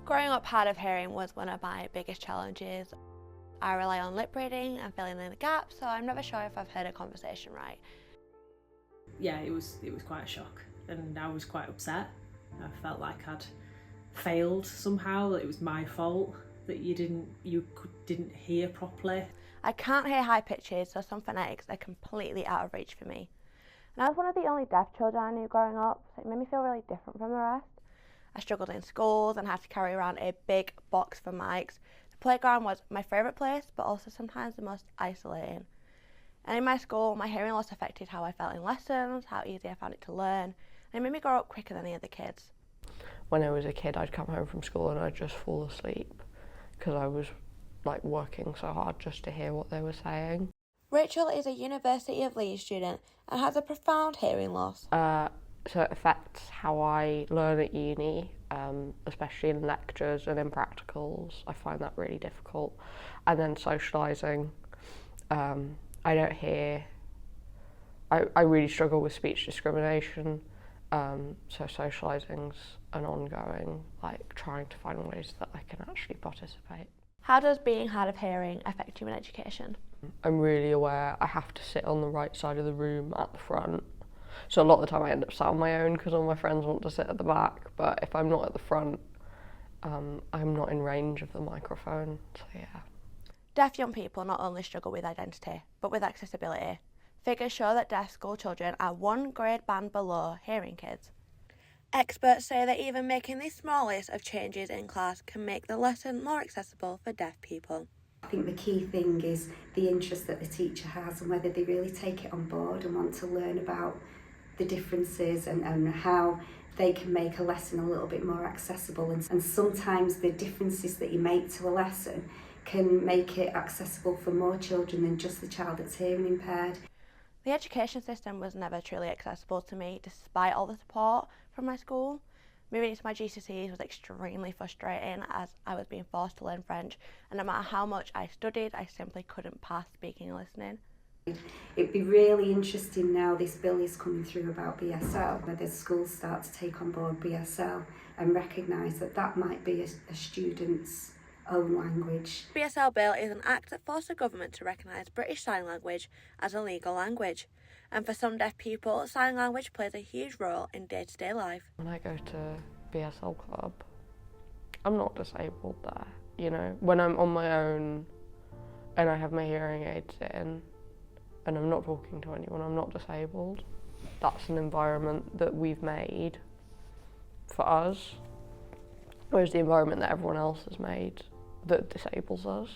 Growing up hard of hearing was one of my biggest challenges. I rely on lip reading and filling in the gaps, so I'm never sure if I've heard a conversation right. Yeah, it was quite a shock, and I was quite upset. I felt like I'd failed somehow, that it was my fault that you didn't hear properly. I can't hear high pitches, so some phonetics are completely out of reach for me. And I was one of the only deaf children I knew growing up, so it made me feel really different from the rest. I struggled in schools and had to carry around a big box for mics. The playground was my favourite place, but also sometimes the most isolating. And in my school, my hearing loss affected how I felt in lessons, how easy I found it to learn, and it made me grow up quicker than the other kids. When I was a kid, I'd come home from school and I'd just fall asleep because I was like working so hard just to hear what they were saying. Rachel is a University of Leeds student and has a profound hearing loss. So it affects how I learn at uni, especially in lectures and in practicals. I find that really difficult. And then socialising, I don't hear, I really struggle with speech discrimination. So socialising's an ongoing, like trying to find ways that I can actually participate. How does being hard of hearing affect you in education? I'm really aware I have to sit on the right side of the room at the front. So a lot of the time I end up sat on my own because all my friends want to sit at the back, but if I'm not at the front, I'm not in range of the microphone, so yeah. Deaf young people not only struggle with identity, but with accessibility. Figures show that deaf school children are one grade band below hearing kids. Experts say that even making the smallest of changes in class can make the lesson more accessible for deaf people. I think the key thing is the interest that the teacher has and whether they really take it on board and want to learn about the differences and how they can make a lesson a little bit more accessible. And sometimes the differences that you make to a lesson can make it accessible for more children than just the child that's hearing impaired. The education system was never truly accessible to me, despite all the support from my school. Moving into my GCSEs was extremely frustrating as I was being forced to learn French, and no matter how much I studied, I simply couldn't pass speaking and listening. It'd be really interesting now this bill is coming through about BSL, whether schools start to take on board BSL and recognise that that might be a student's own language. BSL Bill is an act that forced the government to recognise British Sign Language as a legal language. And for some deaf people, sign language plays a huge role in day-to-day life. When I go to BSL Club, I'm not disabled there, you know. When I'm on my own and I have my hearing aids in and I'm not talking to anyone, I'm not disabled. That's an environment that we've made for us, whereas the environment that everyone else has made that disables us.